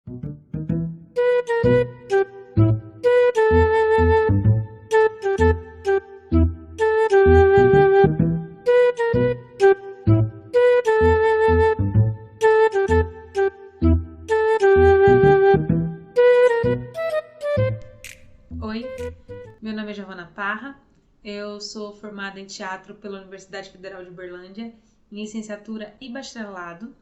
Oi, meu nome é Giovana Parra, eu sou formada em teatro pela Universidade Federal de Uberlândia, em licenciatura e bacharelado,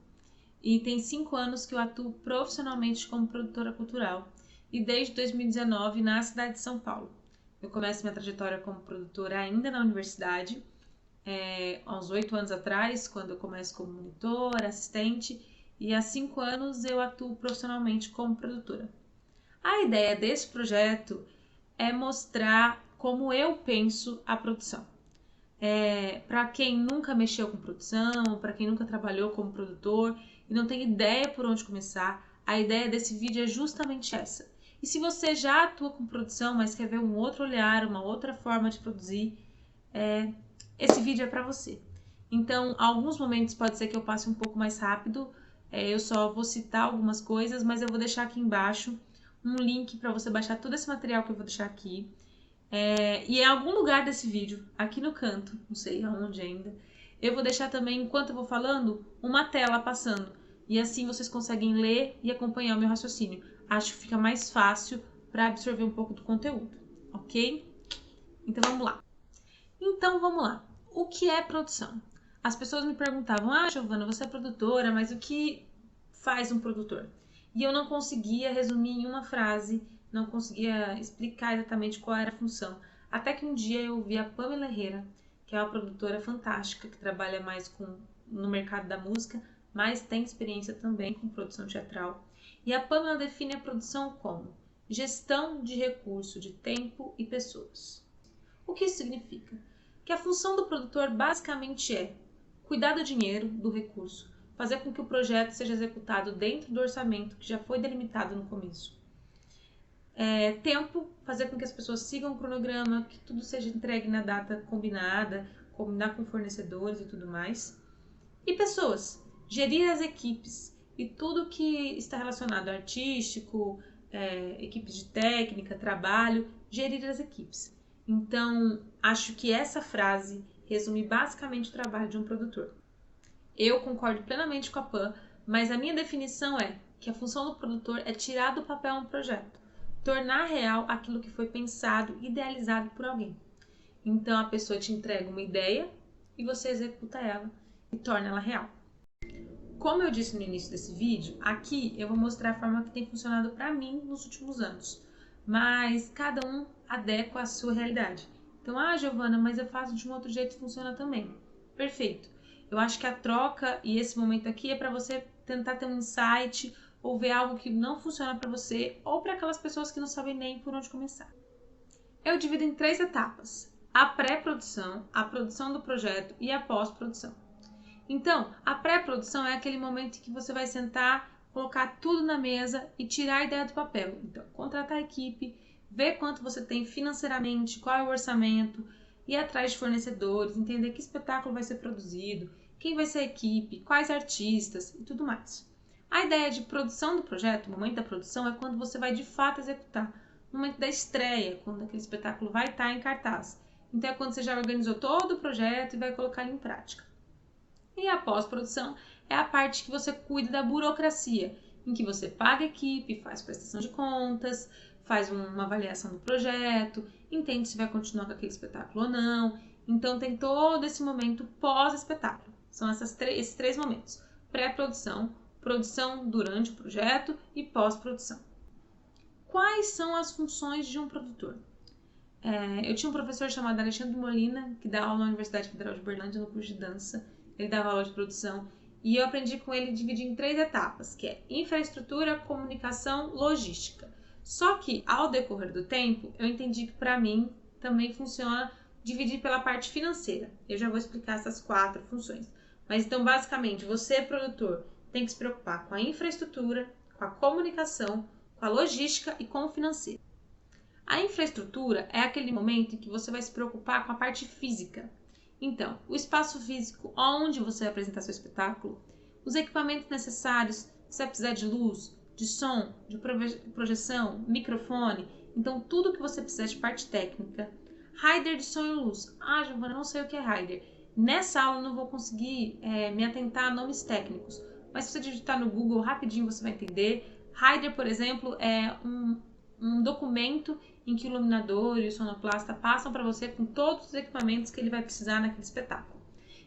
e tem 5 anos que eu atuo profissionalmente como produtora cultural, e desde 2019 na cidade de São Paulo. Eu começo minha trajetória como produtora ainda na universidade, há uns 8 anos atrás, quando eu começo como monitora, assistente, e há 5 anos eu atuo profissionalmente como produtora. A ideia desse projeto é mostrar como eu penso a produção. Para quem nunca mexeu com produção, para quem nunca trabalhou como produtor e não tem ideia por onde começar, a ideia desse vídeo é justamente essa. E se você já atua com produção, mas quer ver um outro olhar, uma outra forma de produzir, esse vídeo é para você. Então, alguns momentos pode ser que eu passe um pouco mais rápido, eu só vou citar algumas coisas, mas eu vou deixar aqui embaixo um link para você baixar todo esse material que eu vou deixar aqui. E em algum lugar desse vídeo, aqui no canto, não sei aonde ainda, eu vou deixar também, enquanto eu vou falando, uma tela passando. E assim vocês conseguem ler e acompanhar o meu raciocínio. Acho que fica mais fácil para absorver um pouco do conteúdo, ok? Então vamos lá. O que é produção? As pessoas me perguntavam, Giovana, você é produtora, mas o que faz um produtor? E eu não conseguia resumir em uma frase, não conseguia explicar exatamente qual era a função. Até que um dia eu vi a Pamela Herrera, que é uma produtora fantástica, que trabalha mais no mercado da música, mas tem experiência também com produção teatral. E a Pamela define a produção como gestão de recurso de tempo e pessoas. O que isso significa? Que a função do produtor basicamente é cuidar do dinheiro, do recurso, fazer com que o projeto seja executado dentro do orçamento que já foi delimitado no começo. Tempo, fazer com que as pessoas sigam o cronograma, que tudo seja entregue na data combinada, combinar com fornecedores e tudo mais. E pessoas, gerir as equipes e tudo que está relacionado ao artístico, equipes de técnica, trabalho, gerir as equipes. Então, acho que essa frase resume basicamente o trabalho de um produtor. Eu concordo plenamente com a Pam, mas a minha definição é que a função do produtor é tirar do papel um projeto, tornar real aquilo que foi pensado, idealizado por alguém. Então, a pessoa te entrega uma ideia e você executa ela e torna ela real. Como eu disse no início desse vídeo, aqui eu vou mostrar a forma que tem funcionado para mim nos últimos anos, mas cada um adequa à sua realidade. Então, Giovana, mas eu faço de um outro jeito e funciona também. Perfeito. Eu acho que a troca e esse momento aqui é para você tentar ter um insight ou ver algo que não funciona para você ou para aquelas pessoas que não sabem nem por onde começar. Eu divido em 3 etapas: a pré-produção, a produção do projeto e a pós-produção. Então, a pré-produção é aquele momento em que você vai sentar, colocar tudo na mesa e tirar a ideia do papel. Então, contratar a equipe, ver quanto você tem financeiramente, qual é o orçamento, ir atrás de fornecedores, entender que espetáculo vai ser produzido, quem vai ser a equipe, quais artistas e tudo mais. A ideia de produção do projeto, o momento da produção, é quando você vai de fato executar. No momento da estreia, quando aquele espetáculo vai estar em cartaz. Então é quando você já organizou todo o projeto e vai colocar ele em prática. E a pós-produção é a parte que você cuida da burocracia, em que você paga a equipe, faz prestação de contas, faz uma avaliação do projeto, entende se vai continuar com aquele espetáculo ou não. Então tem todo esse momento pós-espetáculo. São esses 3 momentos: pré-produção, produção durante o projeto e pós-produção. Quais são as funções de um produtor? Eu tinha um professor chamado Alexandre Molina, que dá aula na Universidade Federal de Uberlândia no curso de dança. Ele dava aula de produção e eu aprendi com ele dividir em 3 etapas, que é infraestrutura, comunicação, logística. Só que, ao decorrer do tempo, eu entendi que para mim também funciona dividir pela parte financeira. Eu já vou explicar essas 4 funções. Mas então, basicamente, você, produtor, tem que se preocupar com a infraestrutura, com a comunicação, com a logística e com o financeiro. A infraestrutura é aquele momento em que você vai se preocupar com a parte física. Então, o espaço físico onde você vai apresentar seu espetáculo, os equipamentos necessários, se vai precisar de luz, de som, de projeção, microfone. Então, tudo que você precisa de parte técnica. Rider de som e luz. Ah, Giovana, não sei o que é rider. Nessa aula eu não vou conseguir me atentar a nomes técnicos. Mas se você digitar no Google, rapidinho você vai entender. Rider, por exemplo, é um documento em que o iluminador e o sonoplasta passam para você com todos os equipamentos que ele vai precisar naquele espetáculo.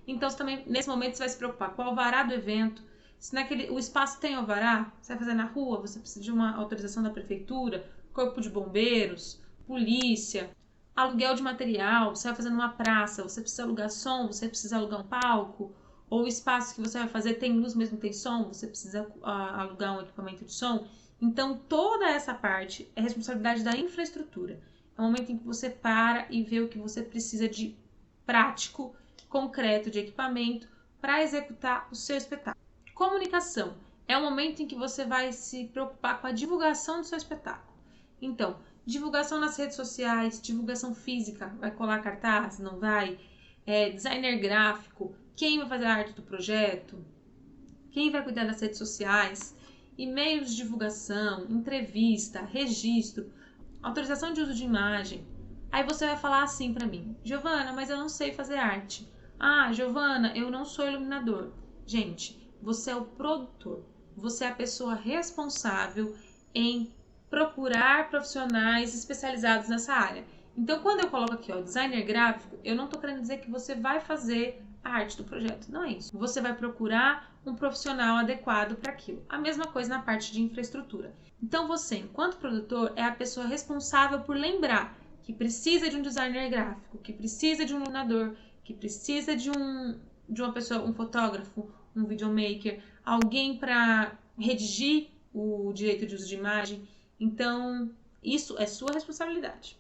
Então, você também, nesse momento, você vai se preocupar com o alvará do evento. Se o espaço tem alvará, você vai fazer na rua, você precisa de uma autorização da prefeitura, corpo de bombeiros, polícia, aluguel de material, você vai fazer numa praça, você precisa alugar som, você precisa alugar um palco, ou o espaço que você vai fazer tem luz, mas não tem som, você precisa alugar um equipamento de som. Então, toda essa parte é responsabilidade da infraestrutura. É o momento em que você para e vê o que você precisa de prático, concreto, de equipamento para executar o seu espetáculo. Comunicação é o momento em que você vai se preocupar com a divulgação do seu espetáculo. Então, divulgação nas redes sociais, divulgação física, vai colar cartaz, não vai? Designer gráfico, quem vai fazer a arte do projeto, quem vai cuidar das redes sociais, e-mails de divulgação, entrevista, registro, autorização de uso de imagem. Aí você vai falar assim para mim: Giovana, mas eu não sei fazer arte. Ah, Giovana, eu não sou iluminador. Gente, você é o produtor. Você é a pessoa responsável em procurar profissionais especializados nessa área. Então, quando eu coloco aqui, designer gráfico, eu não estou querendo dizer que você vai fazer a arte do projeto. Não é isso. Você vai procurar um profissional adequado para aquilo. A mesma coisa na parte de infraestrutura. Então, você, enquanto produtor, é a pessoa responsável por lembrar que precisa de um designer gráfico, que precisa de um iluminador, que precisa de uma pessoa, um fotógrafo, um videomaker, alguém para redigir o direito de uso de imagem. Então, isso é sua responsabilidade.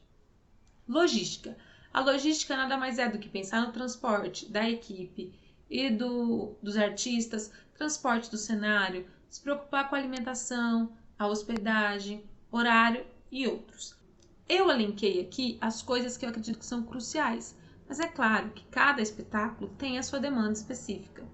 Logística. A logística nada mais é do que pensar no transporte da equipe e dos artistas, transporte do cenário, se preocupar com a alimentação, a hospedagem, horário e outros. Eu elenquei aqui as coisas que eu acredito que são cruciais, mas é claro que cada espetáculo tem a sua demanda específica.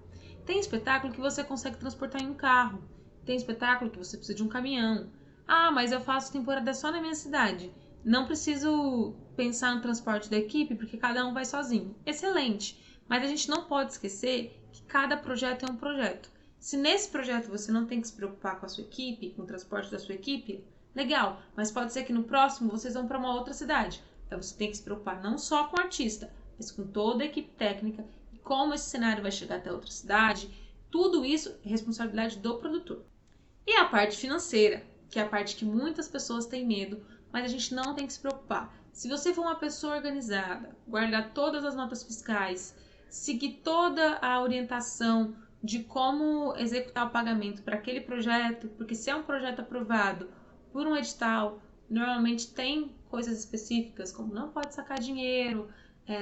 Tem espetáculo que você consegue transportar em um carro, tem espetáculo que você precisa de um caminhão. Ah, mas eu faço temporada só na minha cidade. Não preciso pensar no transporte da equipe porque cada um vai sozinho. Excelente, mas a gente não pode esquecer que cada projeto é um projeto. Se nesse projeto você não tem que se preocupar com a sua equipe, com o transporte da sua equipe, legal, mas pode ser que no próximo vocês vão para uma outra cidade. Então você tem que se preocupar não só com o artista, mas com toda a equipe técnica e como esse cenário vai chegar até outra cidade. Tudo isso é responsabilidade do produtor. E a parte financeira, que é a parte que muitas pessoas têm medo, mas a gente não tem que se preocupar. Se você for uma pessoa organizada, guardar todas as notas fiscais, seguir toda a orientação de como executar o pagamento para aquele projeto, porque se é um projeto aprovado por um edital, normalmente tem coisas específicas, como não pode sacar dinheiro,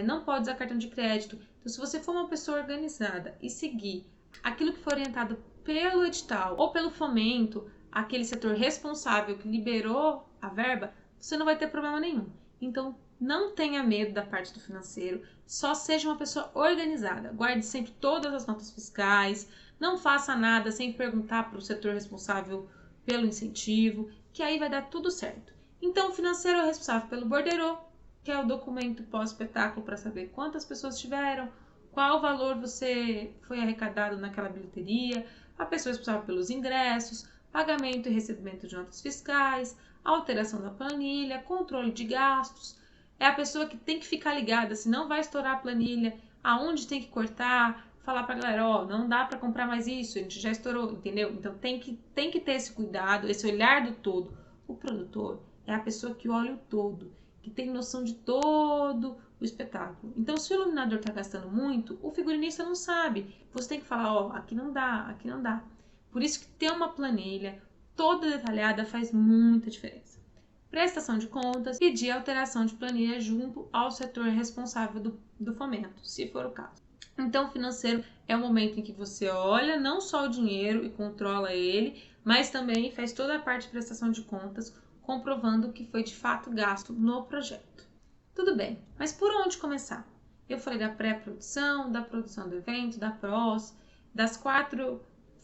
não pode usar cartão de crédito. Então, se você for uma pessoa organizada e seguir aquilo que for orientado pelo edital ou pelo fomento, aquele setor responsável que liberou a verba, você não vai ter problema nenhum. Então, não tenha medo da parte do financeiro, só seja uma pessoa organizada. Guarde sempre todas as notas fiscais, não faça nada sem perguntar para o setor responsável pelo incentivo, que aí vai dar tudo certo. Então, o financeiro é responsável pelo borderô, que é o documento pós-espetáculo para saber quantas pessoas tiveram, qual valor você foi arrecadado naquela bilheteria, a pessoa responsável pelos ingressos, pagamento e recebimento de notas fiscais, alteração da planilha, controle de gastos. É a pessoa que tem que ficar ligada, se não vai estourar a planilha, aonde tem que cortar, falar pra galera, não dá para comprar mais isso, a gente já estourou, entendeu? Então tem que ter esse cuidado, esse olhar do todo. O produtor é a pessoa que olha o todo, que tem noção de todo o espetáculo. Então, se o iluminador está gastando muito, o figurinista não sabe. Você tem que falar, aqui não dá, aqui não dá. Por isso que ter uma planilha toda detalhada faz muita diferença. Prestação de contas, pedir alteração de planilha junto ao setor responsável do fomento, se for o caso. Então, o financeiro é o momento em que você olha não só o dinheiro e controla ele, mas também faz toda a parte de prestação de contas, comprovando o que foi de fato gasto no projeto. Tudo bem, mas por onde começar? Eu falei da pré-produção, da produção do evento, da pós, das 4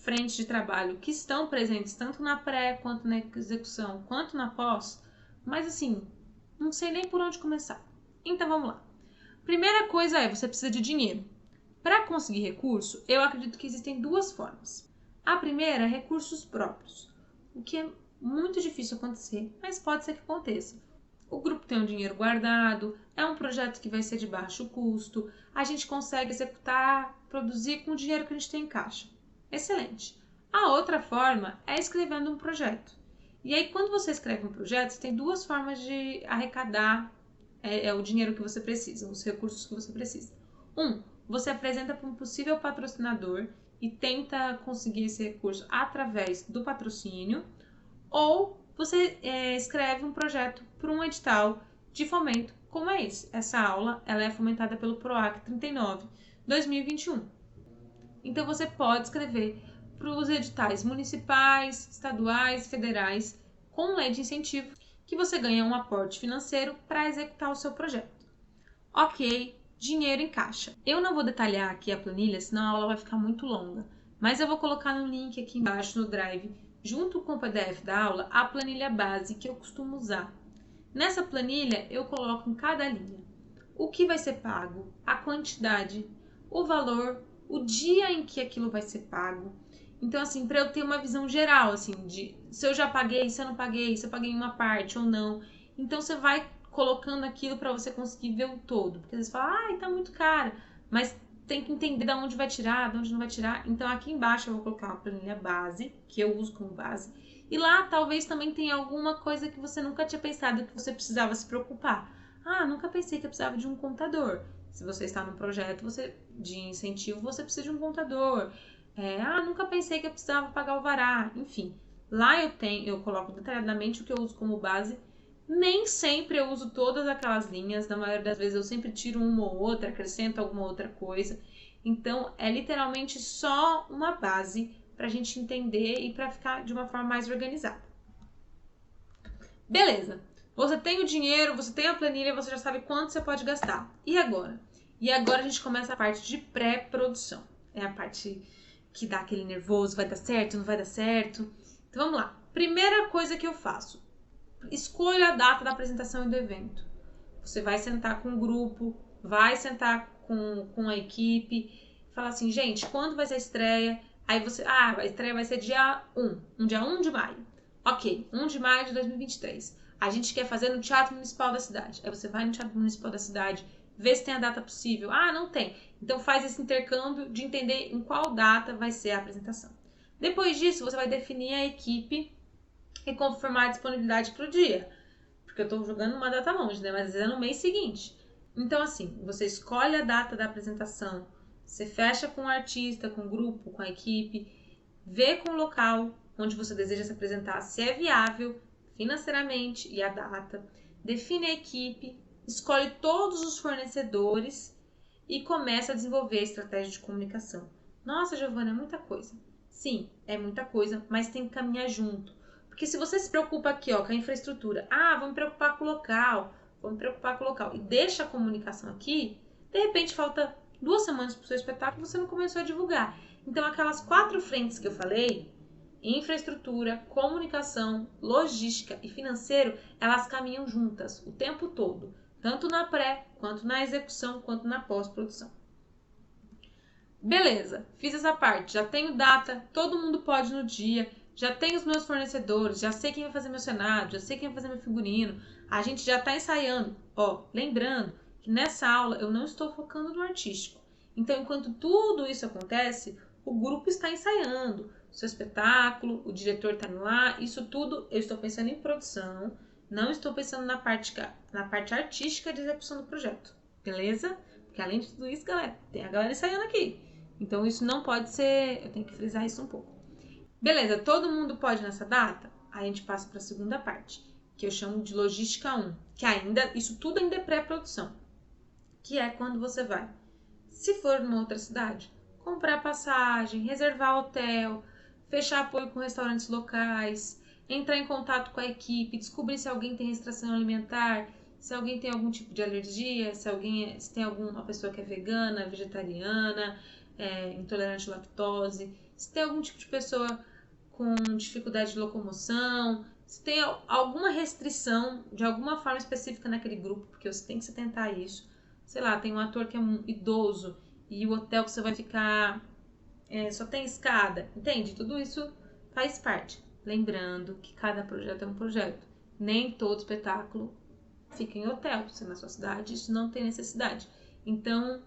frentes de trabalho que estão presentes tanto na pré, quanto na execução, quanto na pós, mas assim, não sei nem por onde começar. Então vamos lá. Primeira coisa é, você precisa de dinheiro. Para conseguir recurso, eu acredito que existem duas formas. A primeira é recursos próprios, o que é muito difícil acontecer, mas pode ser que aconteça. O grupo tem um dinheiro guardado, é um projeto que vai ser de baixo custo, a gente consegue executar, produzir com o dinheiro que a gente tem em caixa. Excelente. A outra forma é escrevendo um projeto. E aí, quando você escreve um projeto, você tem duas formas de arrecadar o dinheiro que você precisa, os recursos que você precisa. Você apresenta para um possível patrocinador e tenta conseguir esse recurso através do patrocínio, ou você escreve um projeto para um edital de fomento, como é esse. Essa aula ela é fomentada pelo PROAC 39 2021. Então você pode escrever para os editais municipais, estaduais, federais, com lei de incentivo, que você ganha um aporte financeiro para executar o seu projeto. Ok, dinheiro em caixa. Eu não vou detalhar aqui a planilha, senão a aula vai ficar muito longa, mas eu vou colocar no link aqui embaixo no Drive, junto com o PDF da aula, a planilha base que eu costumo usar. Nessa planilha, eu coloco em cada linha o que vai ser pago, a quantidade, o valor, o dia em que aquilo vai ser pago. Então, assim, para eu ter uma visão geral, assim, de se eu já paguei, se eu não paguei, se eu paguei uma parte ou não. Então, você vai colocando aquilo para você conseguir ver o todo. Porque às vezes fala, ai, tá muito caro, mas tem que entender de onde vai tirar, de onde não vai tirar. Então, aqui embaixo eu vou colocar uma planilha base, que eu uso como base. E lá, talvez também tenha alguma coisa que você nunca tinha pensado que você precisava se preocupar. Ah, nunca pensei que eu precisava de um contador. Se você está num projeto de incentivo, você precisa de um contador. Nunca pensei que eu precisava pagar o alvará. Enfim, lá eu coloco detalhadamente o que eu uso como base. Nem sempre eu uso todas aquelas linhas, na maioria das vezes eu sempre tiro uma ou outra, acrescento alguma outra coisa. Então, é literalmente só uma base para a gente entender e para ficar de uma forma mais organizada. Beleza, você tem o dinheiro, você tem a planilha, você já sabe quanto você pode gastar. E agora? E agora a gente começa a parte de pré-produção. É a parte que dá aquele nervoso, vai dar certo, não vai dar certo. Então vamos lá. Primeira coisa que eu faço, escolha a data da apresentação e do evento. Você vai sentar com o grupo, vai sentar com a equipe, fala assim, gente, quando vai ser a estreia? Aí você, a estreia vai ser dia 1 de maio. Ok, 1 de maio de 2023. A gente quer fazer no Teatro Municipal da cidade. Aí você vai no Teatro Municipal da cidade, vê se tem a data possível. Ah, não tem. Então faz esse intercâmbio de entender em qual data vai ser a apresentação. Depois disso, você vai definir a equipe e confirmar a disponibilidade para o dia. Porque eu estou jogando uma data longe, né? Mas às vezes é no mês seguinte. Então, assim, você escolhe a data da apresentação, você fecha com o artista, com o grupo, com a equipe, vê com o local onde você deseja se apresentar, se é viável financeiramente e a data, define a equipe, escolhe todos os fornecedores e começa a desenvolver a estratégia de comunicação. Nossa, Giovana, é muita coisa. Sim, é muita coisa, mas tem que caminhar junto. Porque se você se preocupa aqui, ó, com a infraestrutura, vou me preocupar com o local, e deixa a comunicação aqui, de repente falta 2 semanas para o seu espetáculo e você não começou a divulgar. Então, aquelas 4 frentes que eu falei, infraestrutura, comunicação, logística e financeiro, elas caminham juntas o tempo todo, tanto na pré, quanto na execução, quanto na pós-produção. Beleza, fiz essa parte, já tenho data, todo mundo pode no dia, já tenho os meus fornecedores, já sei quem vai fazer meu cenário, já sei quem vai fazer meu figurino, a gente já está ensaiando. Ó, lembrando que nessa aula eu não estou focando no artístico. Então, enquanto tudo isso acontece, o grupo está ensaiando, o seu espetáculo, o diretor está indo lá, isso tudo eu estou pensando em produção, não estou pensando na parte artística de execução do projeto, beleza? Porque além de tudo isso, galera, tem a galera ensaiando aqui. Então isso não pode ser, eu tenho que frisar isso um pouco. Beleza, todo mundo pode nessa data? Aí a gente passa para a segunda parte, que eu chamo de logística 1, que isso tudo ainda é pré-produção, que é quando você vai, se for numa outra cidade, comprar passagem, reservar hotel, fechar apoio com restaurantes locais, entrar em contato com a equipe, descobrir se alguém tem restrição alimentar, se alguém tem algum tipo de alergia, se tem alguma pessoa que é vegana, vegetariana, intolerante à lactose, se tem algum tipo de pessoa com dificuldade de locomoção, se tem alguma restrição de alguma forma específica naquele grupo, porque você tem que se atentar a isso. Sei lá, tem um ator que é um idoso e o hotel que você vai ficar só tem escada, entende? Tudo isso faz parte. Lembrando que cada projeto é um projeto. Nem todo espetáculo fica em hotel. Se na sua cidade isso não tem necessidade. Então,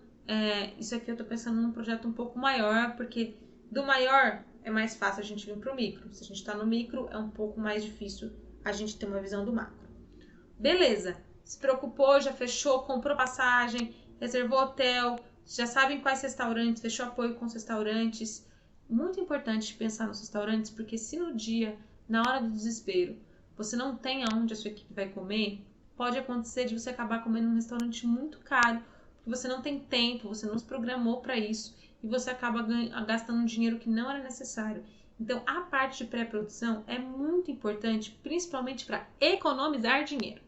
isso aqui eu tô pensando num projeto um pouco maior, porque do maior é mais fácil a gente vir pro micro. Se a gente tá no micro, é um pouco mais difícil a gente ter uma visão do macro. Beleza, se preocupou, já fechou, comprou passagem, reservou hotel, já sabem quais restaurantes, fechou apoio com os restaurantes. Muito importante pensar nos restaurantes, porque se no dia, na hora do desespero, você não tem aonde a sua equipe vai comer, pode acontecer de você acabar comendo num restaurante muito caro, porque você não tem tempo, você não se programou para isso e você acaba gastando um dinheiro que não era necessário. Então, a parte de pré-produção é muito importante, principalmente para economizar dinheiro.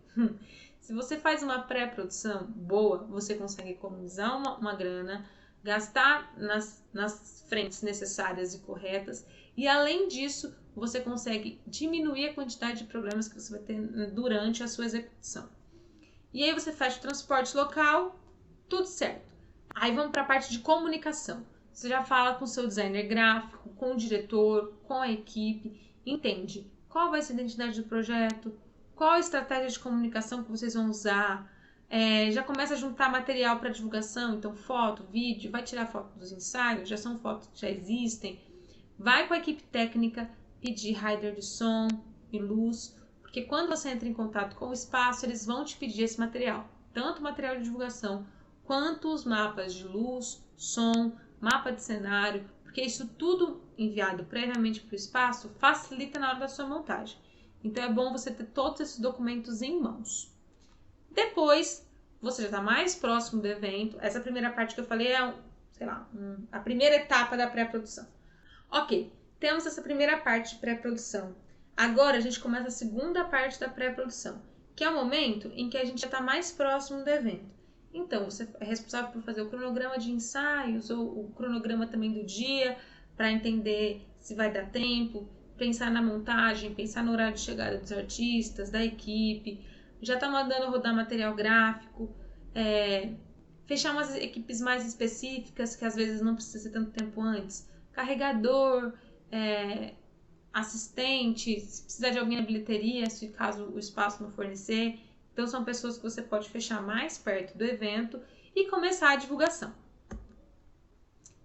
Se você faz uma pré-produção boa, você consegue economizar uma grana, gastar nas frentes necessárias e corretas, e além disso, você consegue diminuir a quantidade de problemas que você vai ter durante a sua execução. E aí você faz o transporte local, tudo certo. Aí vamos para a parte de comunicação. Você já fala com o seu designer gráfico, com o diretor, com a equipe, entende qual vai ser a identidade do projeto, qual a estratégia de comunicação que vocês vão usar, já começa a juntar material para divulgação, então foto, vídeo, vai tirar foto dos ensaios, já são fotos que já existem, vai com a equipe técnica pedir rider de som e luz, porque quando você entra em contato com o espaço, eles vão te pedir esse material, tanto o material de divulgação, quanto os mapas de luz, som, mapa de cenário, porque isso tudo enviado previamente para o espaço facilita na hora da sua montagem. Então é bom você ter todos esses documentos em mãos. Depois, você já está mais próximo do evento. Essa primeira parte que eu falei é, a primeira etapa da pré-produção. Ok, temos essa primeira parte de pré-produção. Agora a gente começa a segunda parte da pré-produção, que é o momento em que a gente já está mais próximo do evento. Então, você é responsável por fazer o cronograma de ensaios ou o cronograma também do dia, para entender se vai dar tempo, pensar na montagem, pensar no horário de chegada dos artistas, da equipe, já está mandando rodar material gráfico, fechar umas equipes mais específicas, que às vezes não precisa ser tanto tempo antes, carregador, assistente, se precisar de alguém na bilheteria, se caso o espaço não fornecer. Então são pessoas que você pode fechar mais perto do evento e começar a divulgação.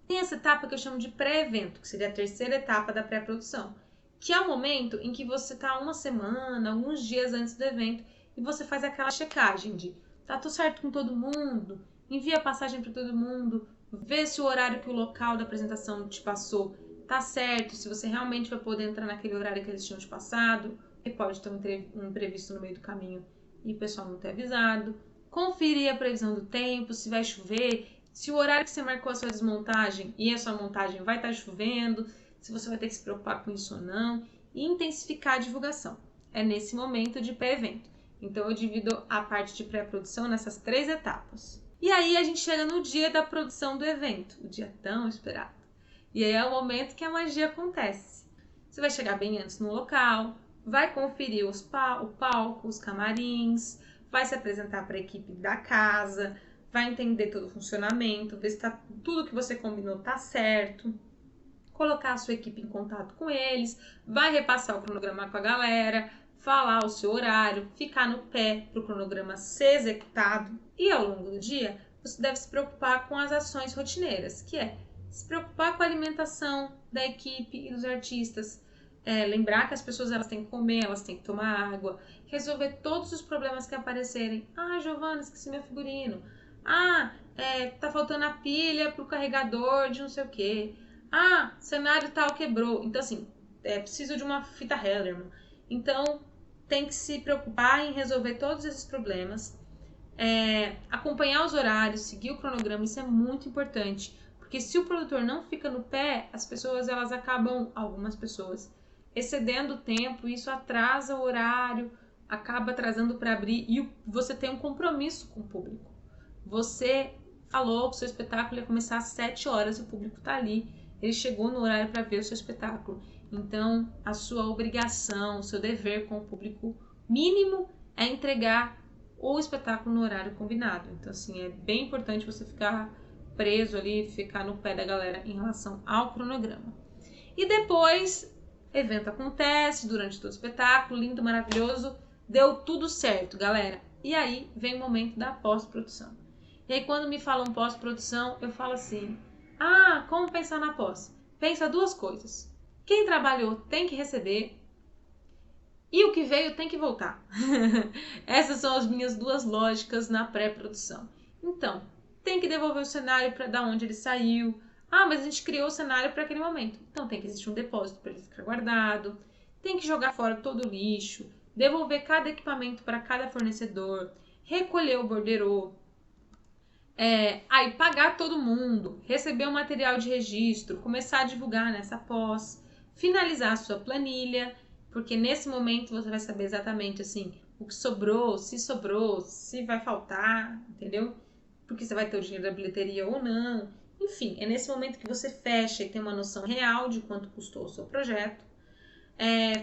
Tem essa etapa que eu chamo de pré-evento, que seria a terceira etapa da pré-produção, que é o momento em que você está uma semana, alguns dias antes do evento e você faz aquela checagem de tá tudo certo com todo mundo, envia a passagem para todo mundo, vê se o horário que o local da apresentação te passou tá certo, se você realmente vai poder entrar naquele horário que eles tinham te passado, e pode ter um imprevisto no meio do caminho e o pessoal não ter avisado. Conferir a previsão do tempo, se vai chover, se o horário que você marcou a sua desmontagem e a sua montagem vai estar chovendo, se você vai ter que se preocupar com isso ou não, e intensificar a divulgação. É nesse momento de pré-evento. Então eu divido a parte de pré-produção nessas 3 etapas. E aí a gente chega no dia da produção do evento, o dia tão esperado. E aí é o momento que a magia acontece. Você vai chegar bem antes no local, vai conferir o palco, os camarins, vai se apresentar para a equipe da casa, vai entender todo o funcionamento, ver se tudo que você combinou está certo, colocar a sua equipe em contato com eles, vai repassar o cronograma com a galera, falar o seu horário, ficar no pé para o cronograma ser executado. E ao longo do dia, você deve se preocupar com as ações rotineiras, que é se preocupar com a alimentação da equipe e dos artistas, lembrar que as pessoas elas têm que comer, elas têm que tomar água, resolver todos os problemas que aparecerem. Ah, Giovana, esqueci meu figurino. Ah, tá faltando a pilha pro carregador de não sei o quê. Ah, cenário tal quebrou. Então, assim, preciso de uma fita Hellerman. Então, tem que se preocupar em resolver todos esses problemas. Acompanhar os horários, seguir o cronograma, isso é muito importante. Porque se o produtor não fica no pé, as pessoas elas acabam, algumas pessoas, excedendo o tempo, isso atrasa o horário, acaba atrasando para abrir e você tem um compromisso com o público. Você falou que o seu espetáculo ia começar às 7 horas e o público está ali ele chegou no horário para ver o seu espetáculo. Então, a sua obrigação, o seu dever com o público mínimo é entregar o espetáculo no horário combinado. Então, assim, é bem importante você ficar preso ali, ficar no pé da galera em relação ao cronograma. E depois, evento acontece durante todo o espetáculo, lindo, maravilhoso, deu tudo certo, galera. E aí vem o momento da pós-produção. E aí quando me falam pós-produção, eu falo assim, como pensar na pós? Pensa duas coisas. Quem trabalhou tem que receber e o que veio tem que voltar. Essas são as minhas duas lógicas na pré-produção. Então, tem que devolver o cenário para da onde ele saiu. Mas a gente criou o cenário para aquele momento. Então tem que existir um depósito para ele ficar guardado. Tem que jogar fora todo o lixo. Devolver cada equipamento para cada fornecedor. Recolher o borderô. Aí pagar todo mundo. Receber o material de registro. Começar a divulgar nessa pós. Finalizar a sua planilha. Porque nesse momento você vai saber exatamente assim, o que sobrou, se vai faltar, entendeu? Porque você vai ter o dinheiro da bilheteria ou não. Enfim, é nesse momento que você fecha e tem uma noção real de quanto custou o seu projeto.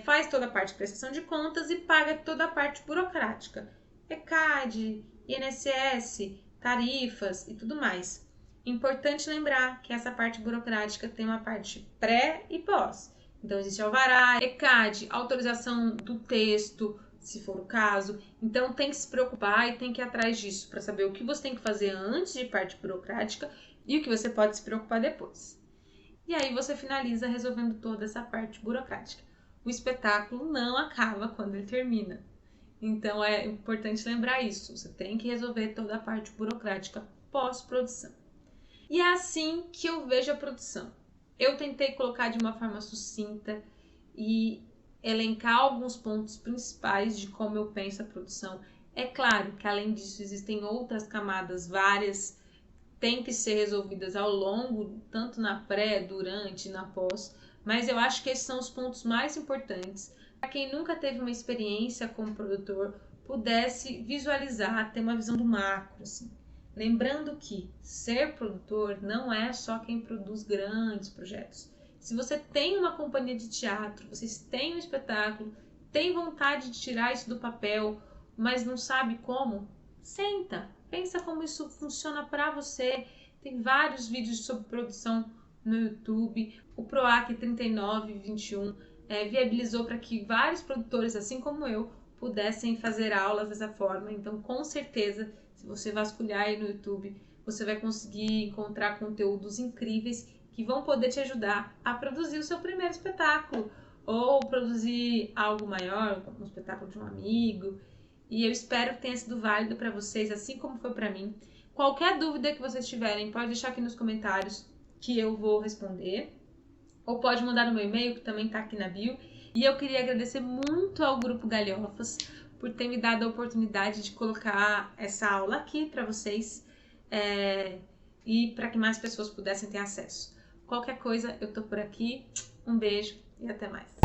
Faz toda a parte de prestação de contas e paga toda a parte burocrática. ECAD, INSS, tarifas e tudo mais. Importante lembrar que essa parte burocrática tem uma parte pré e pós. Então, existe alvará, ECAD, autorização do texto, se for o caso. Então, tem que se preocupar e tem que ir atrás disso para saber o que você tem que fazer antes de parte burocrática e o que você pode se preocupar depois. E aí, você finaliza resolvendo toda essa parte burocrática. O espetáculo não acaba quando ele termina. Então, é importante lembrar isso. Você tem que resolver toda a parte burocrática pós-produção. E é assim que eu vejo a produção. Eu tentei colocar de uma forma sucinta e elencar alguns pontos principais de como eu penso a produção. É claro que além disso existem outras camadas, várias, tem que ser resolvidas ao longo, tanto na pré, durante e na pós, mas eu acho que esses são os pontos mais importantes para quem nunca teve uma experiência como produtor pudesse visualizar, ter uma visão do macro, assim. Lembrando que ser produtor não é só quem produz grandes projetos. Se você tem uma companhia de teatro, vocês têm um espetáculo, tem vontade de tirar isso do papel, mas não sabe como, senta, pensa como isso funciona para você. Tem vários vídeos sobre produção no YouTube. O PROAC 3921 viabilizou para que vários produtores, assim como eu, pudessem fazer aulas dessa forma. Então, com certeza, se você vasculhar aí no YouTube, você vai conseguir encontrar conteúdos incríveis que vão poder te ajudar a produzir o seu primeiro espetáculo ou produzir algo maior, como um espetáculo de um amigo. E eu espero que tenha sido válido para vocês, assim como foi para mim. Qualquer dúvida que vocês tiverem, pode deixar aqui nos comentários que eu vou responder. Ou pode mandar no meu e-mail, que também está aqui na bio. E eu queria agradecer muito ao Grupo Galhofas por ter me dado a oportunidade de colocar essa aula aqui para vocês e para que mais pessoas pudessem ter acesso. Qualquer coisa, eu tô por aqui. Um beijo e até mais.